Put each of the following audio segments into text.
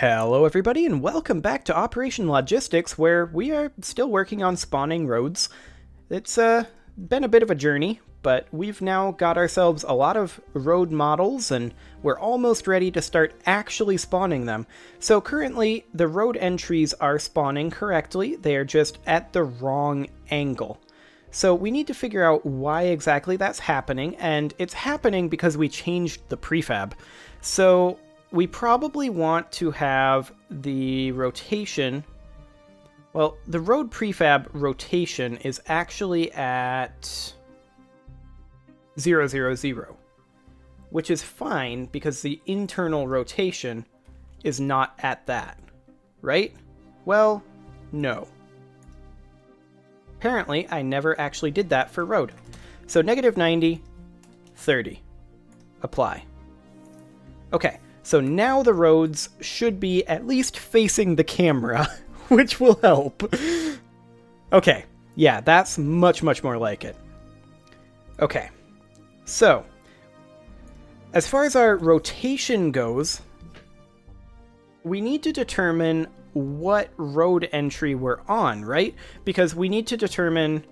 Hello everybody and welcome back to Operation Logistics, where we are still working on spawning roads. It's been a bit of a journey, but we've now got ourselves a lot of road models and we're almost ready to start actually spawning them. So currently the road entries are spawning correctly, they are just at the wrong angle. So we need to figure out why exactly that's happening, and it's happening because we changed the prefab. So we probably want to have the rotation. Well, the road prefab rotation is actually at 0, 0, 0, which is fine because the internal rotation is not at that, right? Well, no. Apparently, I never actually did that for road. So -90, 30. Apply. Okay. So now the roads should be at least facing the camera, which will help. Okay, yeah, that's much more like it. Okay, so as far as our rotation goes, we need to determine what road entry we're on, right? Because we need to determine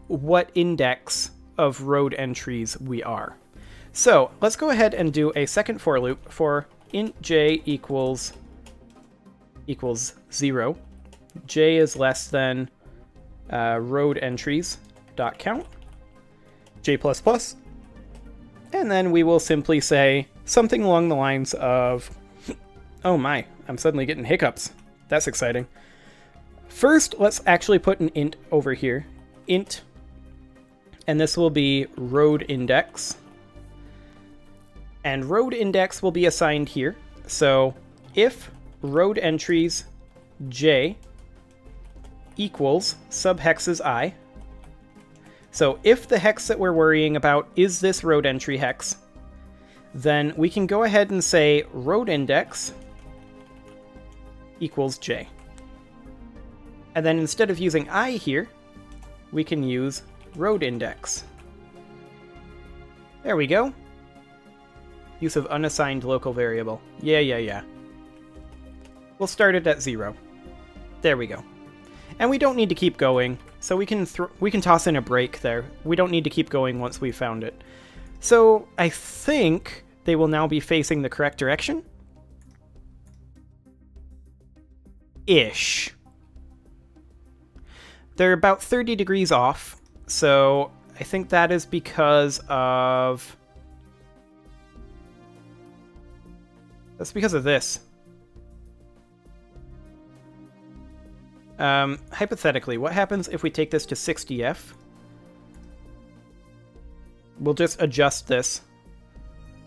what index of road entries we are. So let's go ahead and do a second for loop for int j equals 0. J is less than road entries dot count j++, and then we will simply say something along the lines of, oh my, I'm suddenly getting hiccups. That's exciting. First, let's actually put an int over here, int, and this will be road index. And road index will be assigned here. So if road entries j equals subhexes I, so if the hex that we're worrying about is this road entry hex, then we can go ahead and say road index equals j. And then instead of using I here, we can use road index. There we go. Use of unassigned local variable. Yeah. We'll start it at 0. There we go. And we don't need to keep going, so we can toss in a break there. We don't need to keep going once we've found it. So I think they will now be facing the correct direction. Ish. They're about 30 degrees off, so I think that is because of... That's because of this. Hypothetically, what happens if we take this to 60F? We'll just adjust this,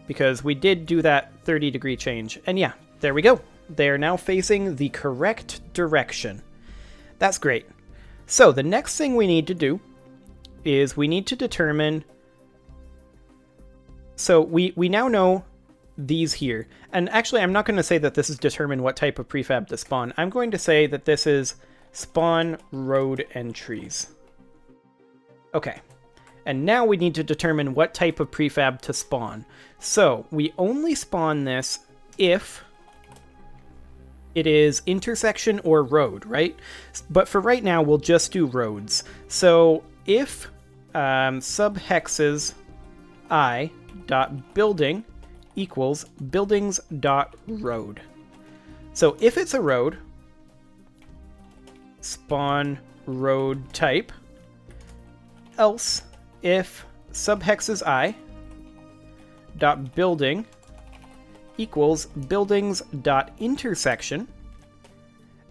because we did do that 30-degree change. And yeah, there we go. They are now facing the correct direction. That's great. So the next thing we need to do is we need to determine... So we now know these here. And actually, I'm not going to say that this is determine what type of prefab to spawn. I'm going to say that this is spawn road entries. Okay. And now we need to determine what type of prefab to spawn. So we only spawn this if it is intersection or road, right? But for right now, we'll just do roads. So if subhexes I dot building equals buildings.road. So if it's a road, spawn road type, else if subhexes I dot building equals buildings.intersection,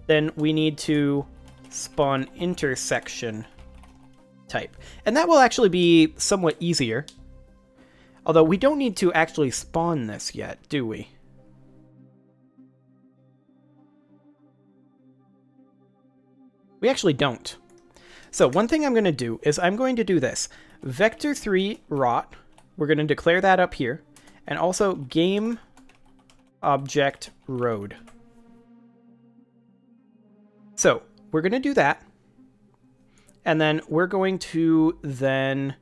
then we need to spawn intersection type. And that will actually be somewhat easier. Although we don't need to actually spawn this yet, do we? We actually don't. So one thing I'm going to do is I'm going to do this. Vector3 rot, we're going to declare that up here. And also game object road. So we're going to do that. And then we're going to then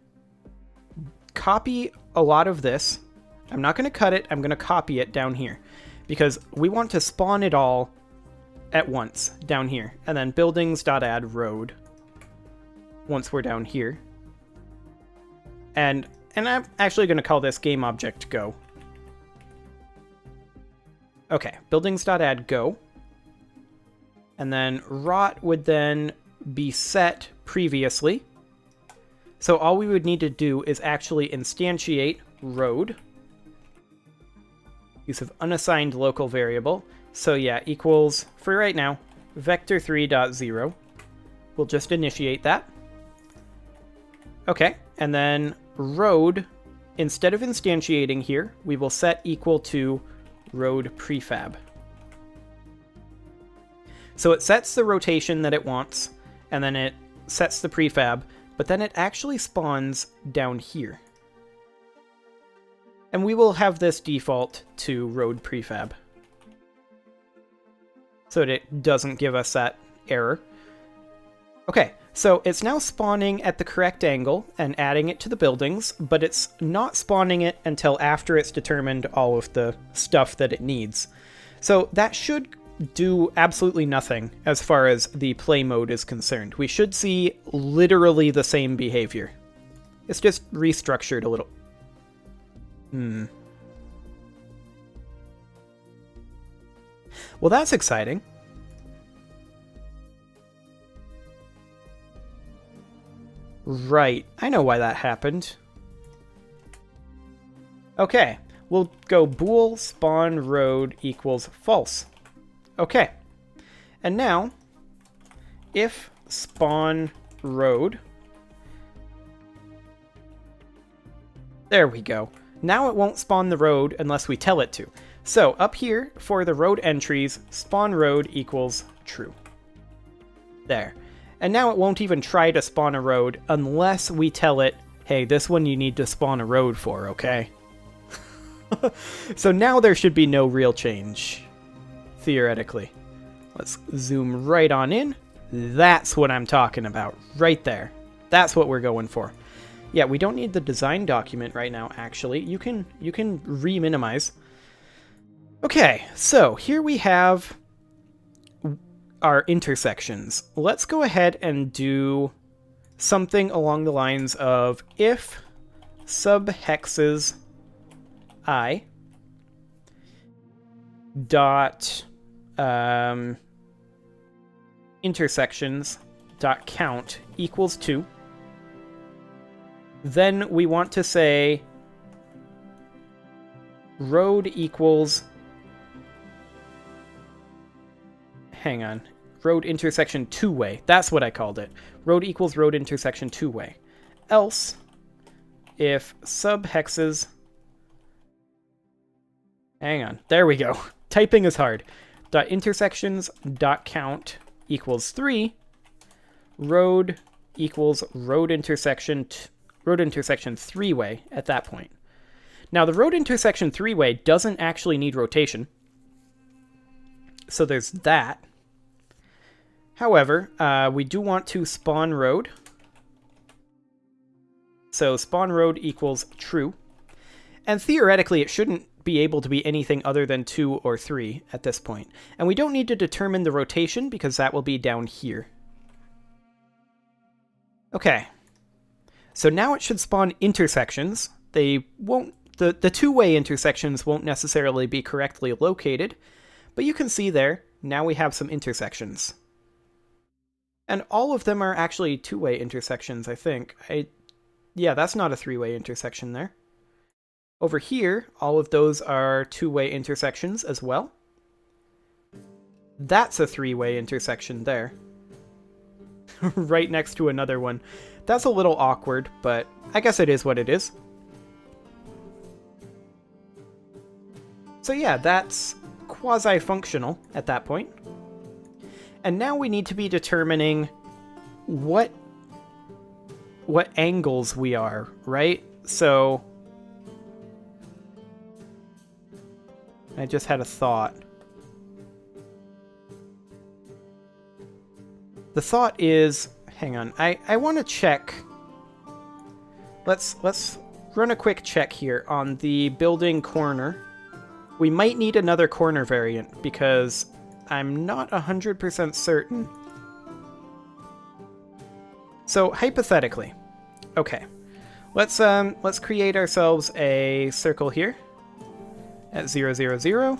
copy a lot of this. I'm not going to cut it. I'm going to copy it down here. because we want to spawn it all at once down here. And then buildings.add road once we're down here. And I'm actually going to call this game object go. Okay, buildings.add go. And then rot would then be set previously. So all we would need to do is actually instantiate road. Use of unassigned local variable. So yeah, equals, for right now, vector3.0. We'll just initiate that. Okay, and then road, instead of instantiating here, we will set equal to road prefab. So it sets the rotation that it wants, and then it sets the prefab, but then it actually spawns down here. And we will have this default to road prefab, so that it doesn't give us that error. Okay, so it's now spawning at the correct angle and adding it to the buildings, but it's not spawning it until after it's determined all of the stuff that it needs. So that should do absolutely nothing as far as the play mode is concerned. We should see literally the same behavior. It's just restructured a little. Well, that's exciting. Right, I know why that happened. Okay, we'll go bool spawn road equals false. Okay, and now if spawn road, there we go. Now it won't spawn the road unless we tell it to. So up here for the road entries, spawn road equals true. There. And now it won't even try to spawn a road unless we tell it, hey, this one you need to spawn a road for, okay? So now there should be no real change, theoretically. Let's zoom right on in. That's what I'm talking about, right there. That's what we're going for. Yeah, we don't need the design document right now, actually. You can re-minimize. Okay, so here we have our intersections. Let's go ahead and do something along the lines of if subhexes I dot intersections dot count equals 2, then we want to say road equals, hang on, road intersection two-way. That's what I called it. Road equals road intersection two-way. Else, if subhexes, hang on, there we go. Typing is hard. Dot intersections dot count equals 3. Road equals road intersection three-way at that point. Now the road intersection three-way doesn't actually need rotation, so there's that. However, we do want to spawn road. So spawn road equals true. And theoretically, it shouldn't be able to be anything other than 2 or 3 at this point. And we don't need to determine the rotation because that will be down here. Okay. So now it should spawn intersections. They won't, the two-way intersections won't necessarily be correctly located, but you can see there, now we have some intersections. And all of them are actually two-way intersections, I think. Yeah, that's not a three-way intersection there. Over here, all of those are two-way intersections as well. That's a three-way intersection there. Right next to another one. That's a little awkward, but I guess it is what it is. So yeah, that's quasi-functional at that point. And now we need to be determining what angles we are, right? So I just had a thought. The thought is, hang on, I want to check. Let's run a quick check here on the building corner. We might need another corner variant because I'm not 100% certain. So hypothetically, okay, let's create ourselves a circle here at 0, 0, 0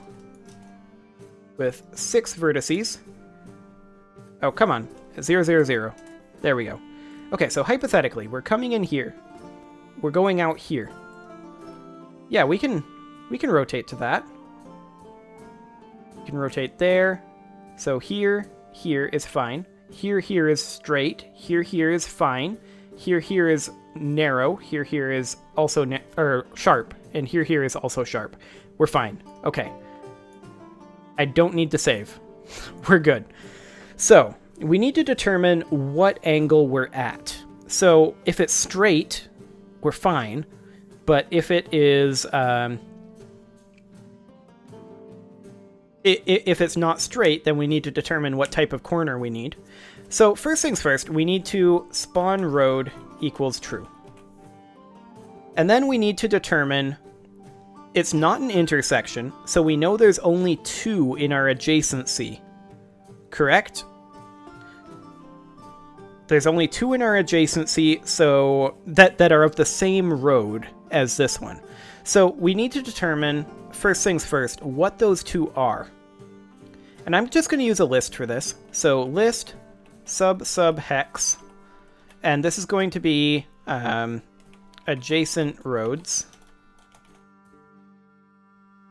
with 6 vertices. Oh, come on, 0, 0, 0. There we go. Okay, so hypothetically, we're coming in here. We're going out here. Yeah, we can rotate to that. We can rotate there. So here is fine. Here is straight. Here is fine. Here is narrow. Here is also sharp. And here is also sharp. We're fine. Okay. I don't need to save. We're good. So, we need to determine what angle we're at. So, if it's straight, we're fine. But if it is... if it's not straight, then we need to determine what type of corner we need. So, first things first, we need to spawn road equals true. And then we need to determine it's not an intersection, so we know there's only 2 in our adjacency. Correct? There's only 2 in our adjacency, so that are of the same road as this one. So we need to determine, first things first, what those 2 are. And I'm just going to use a list for this. So list sub hex, and this is going to be adjacent roads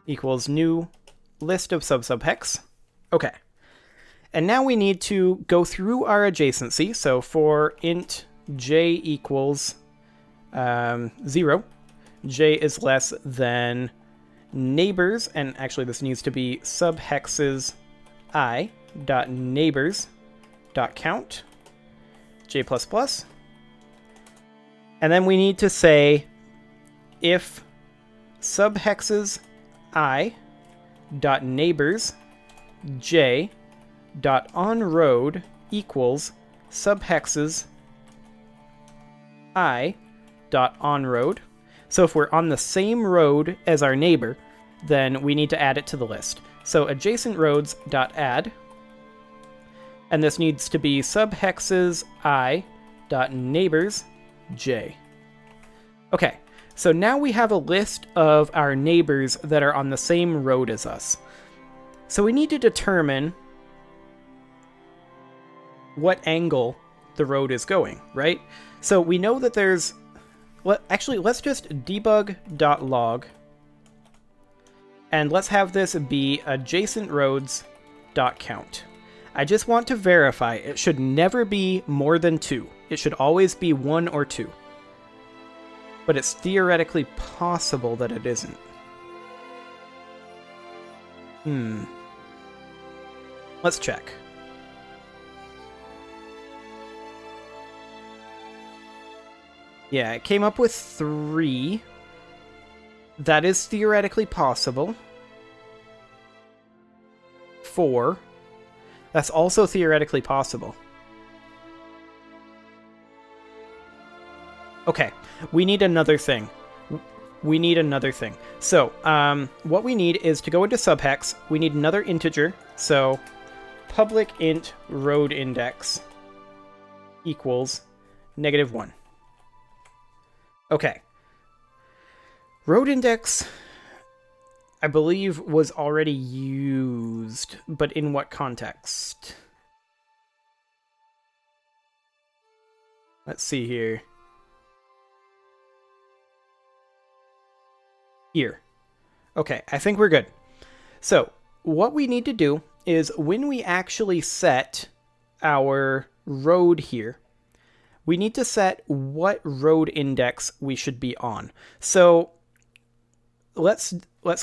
equals new list of sub hex. Okay. And now we need to go through our adjacency. So for int j equals 0, j is less than neighbors, and actually this needs to be subhexes I dot neighbors dot count j++. And then we need to say if subhexes I dot neighbors j dot on road equals subhexes I dot on road. So if we're on the same road as our neighbor, then we need to add it to the list. So adjacent roads dot add, and this needs to be subhexes I dot neighbors j. Okay, so now we have a list of our neighbors that are on the same road as us. So we need to determine what angle the road is going, right? So we know that there's... Well, actually, let's just debug.log, and let's have this be adjacent roads.count. I just want to verify it should never be more than 2. It should always be 1 or 2. But it's theoretically possible that it isn't. Let's check. Yeah, it came up with 3. That is theoretically possible. 4. That's also theoretically possible. Okay, we need another thing. So, what we need is to go into subhex. We need another integer. So, public int road index equals -1. Okay. Road index, I believe, was already used, but in what context? Let's see here. Here. Okay, I think we're good. So, what we need to do is when we actually set our road here, we need to set what road index we should be on. So let's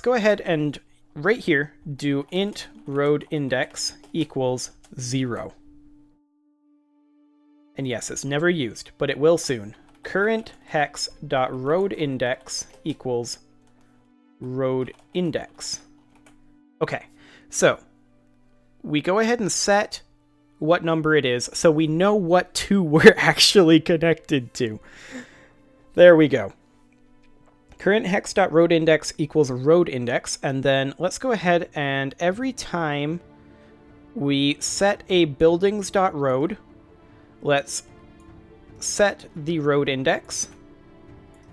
go ahead and right here do int road index equals 0. And yes, it's never used, but it will soon. Current hex dot road index equals road index. Okay, so we go ahead and set what number it is, so we know what 2 we're actually connected to. There we go. current hex.roadIndex equals road index, and then let's go ahead and every time we set a buildings.road, let's set the road index,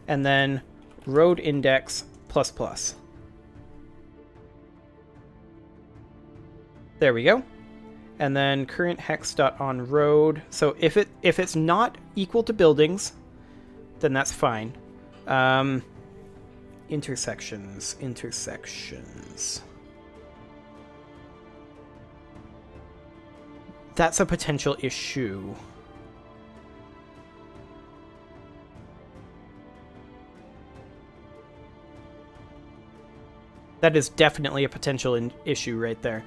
and then road index plus plus. There we go. And then current hex.onRoad. So if it's not equal to buildings, then that's fine. Intersections. That's a potential issue. That is definitely a potential issue right there.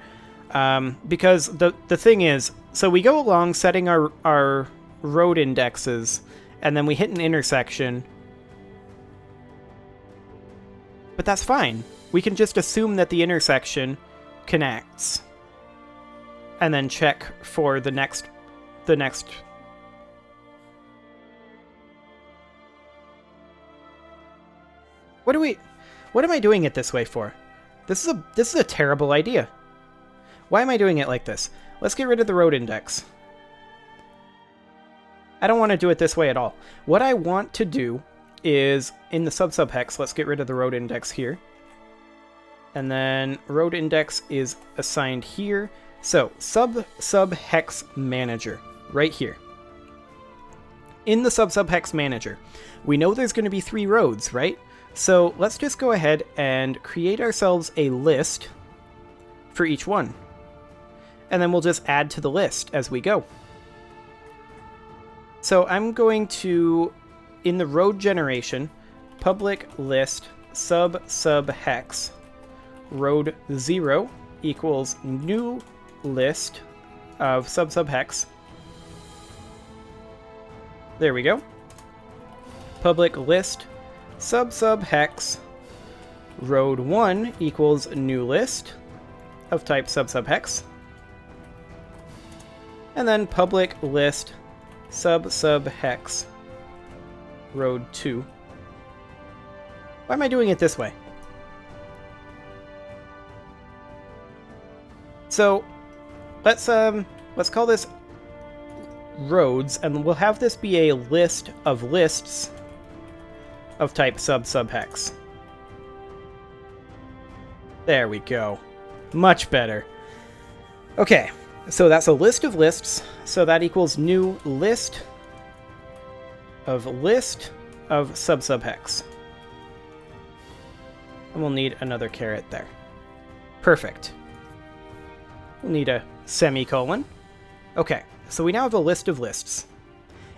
Because the thing is, so we go along setting our road indexes, and then we hit an intersection. But that's fine. We can just assume that the intersection connects. And then check for the next... What am I doing it this way for? This is a terrible idea. Why am I doing it like this? Let's get rid of the road index. I don't want to do it this way at all. What I want to do is, in the sub hex, let's get rid of the road index here. And then road index is assigned here. So, sub hex manager, right here. In the sub hex manager, we know there's going to be 3 roads, right? So let's just go ahead and create ourselves a list for each one. And then we'll just add to the list as we go. So I'm going to, in the road generation, public list sub hex road 0 equals new list of sub hex. There we go. Public list sub hex road 1 equals new list of type sub hex. And then public list sub hex road 2. Why am I doing it this way? So let's call this roads, and we'll have this be a list of lists of type sub hex. There we go. Much better. Okay, so that's a list of lists, so that equals new list of sub hex. And we'll need another caret there. Perfect. We'll need a semicolon. Okay, so we now have a list of lists.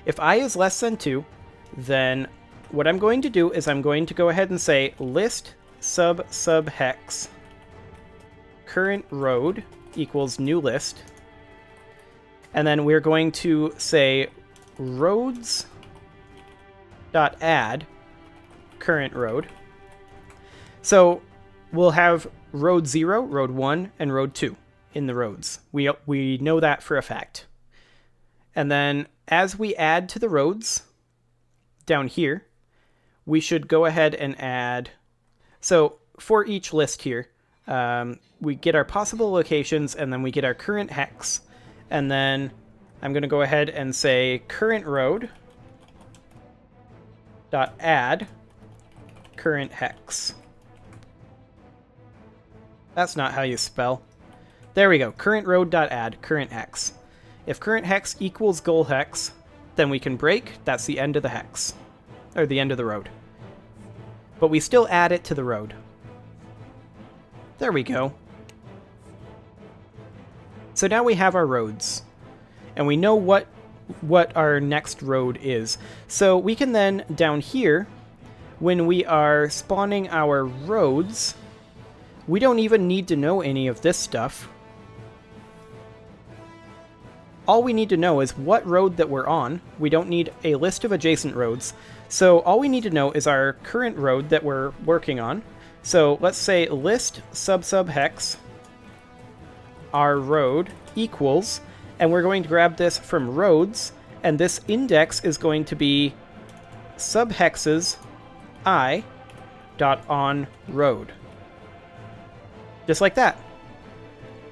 If I is less than 2, then what I'm going to do is I'm going to go ahead and say list sub hex current road equals new list. And then we're going to say roads dot add current road. So we'll have road 0, road 1, and road 2 in the roads. We know that for a fact. And then as we add to the roads down here, we should go ahead and add. So for each list here, we get our possible locations, and then we get our current hex. And then I'm going to go ahead and say current road dot add current hex. That's not how you spell. There we go. Current road dot add current hex. If current hex equals goal hex, then we can break. That's the end of the hex, or the end of the road. But we still add it to the road. There we go. So now we have our roads, and we know what our next road is. So we can then, down here, when we are spawning our roads, we don't even need to know any of this stuff. All we need to know is what road that we're on. We don't need a list of adjacent roads. So all we need to know is our current road that we're working on. So let's say list sub hex our road equals, and we're going to grab this from roads, and this index is going to be subhexes I road.onRoad. Just like that.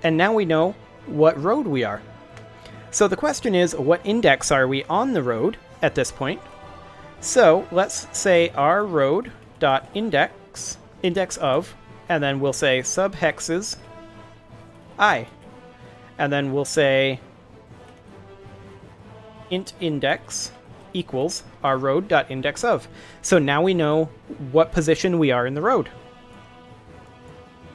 And now we know what road we are. So the question is, what index are we on the road at this point? So let's say our road.index, index of, and then we'll say subhexes I. And then we'll say int index equals our road.index of. So now we know what position we are in the road.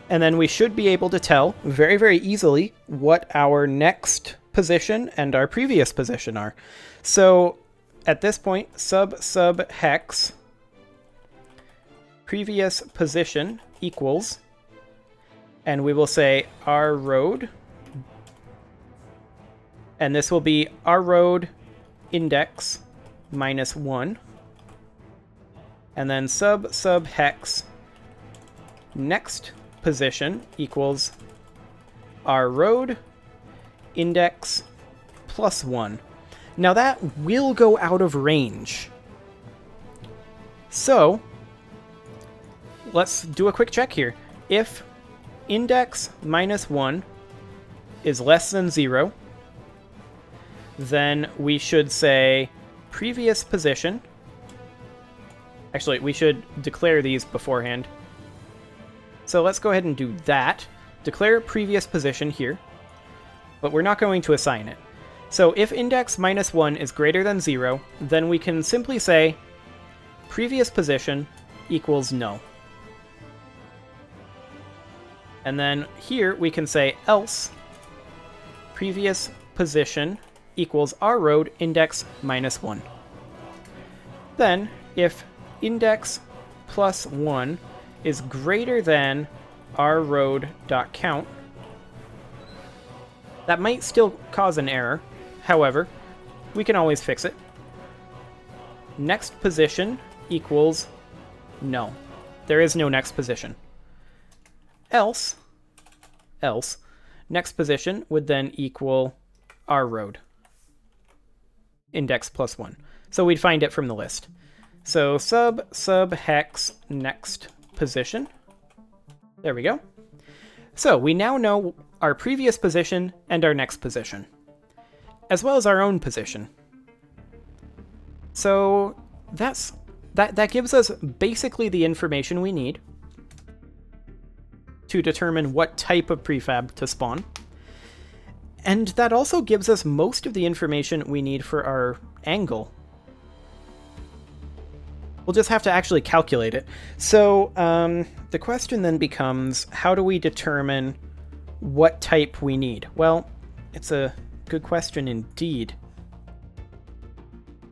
And then we should be able to tell very, very easily what our next position and our previous position are. So at this point, sub hex previous position equals, and we will say our road, and this will be our road index minus 1, and then sub hex next position equals our road index plus 1. Now that will go out of range. So let's do a quick check here. If index minus 1 is less than 0, then we should say previous position. Actually, we should declare these beforehand. So let's go ahead and do that. Declare previous position here, but we're not going to assign it. So if index minus 1 is greater than 0, then we can simply say previous position equals null. And then here we can say else previous position equals our road index minus 1. Then if index plus 1 is greater than our road.count, that might still cause an error. However, we can always fix it. Next position equals null. There is no next position. Else, next position would then equal our road index plus 1. So we'd find it from the list. So sub hex next position. There we go. So we now know our previous position and our next position, as well as our own position. So that gives us basically the information we need to determine what type of prefab to spawn. And that also gives us most of the information we need for our angle. We'll just have to actually calculate it. So the question then becomes, how do we determine what type we need? Well, it's a good question indeed.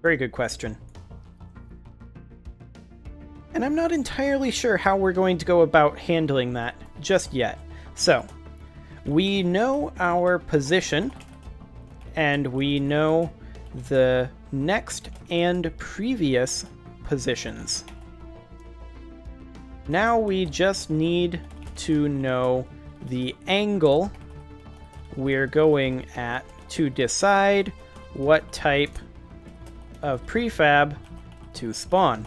Very good question. And I'm not entirely sure how we're going to go about handling that just yet. So, we know our position, and we know the next and previous positions. Now we just need to know the angle we're going at to decide what type of prefab to spawn.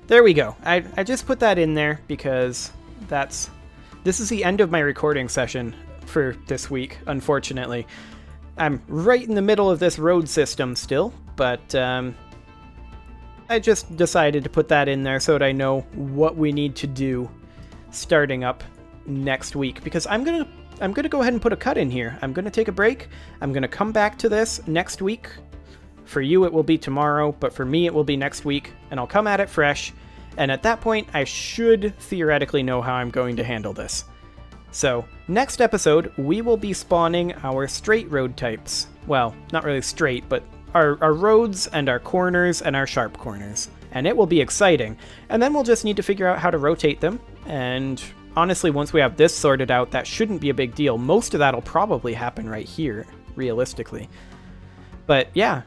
There we go. I just put that in there because this is the end of my recording session for this week, unfortunately. I'm right in the middle of this road system still, but I just decided to put that in there so that I know what we need to do starting up next week, because I'm gonna go ahead and put a cut in here. I'm gonna take a break. I'm gonna come back to this next week. For you, it will be tomorrow, but for me, it will be next week, and I'll come at it fresh. And at that point, I should theoretically know how I'm going to handle this. So, next episode, we will be spawning our straight road types. Well, not really straight, but our roads and our corners and our sharp corners. And it will be exciting. And then we'll just need to figure out how to rotate them. And honestly, once we have this sorted out, that shouldn't be a big deal. Most of that will probably happen right here, realistically. But yeah,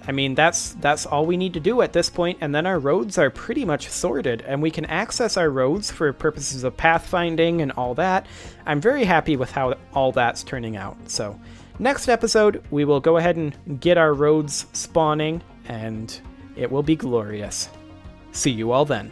I mean, that's all we need to do at this point, and then our roads are pretty much sorted, and we can access our roads for purposes of pathfinding and all that. I'm very happy with how all that's turning out. So, next episode, we will go ahead and get our roads spawning, and it will be glorious. See you all then.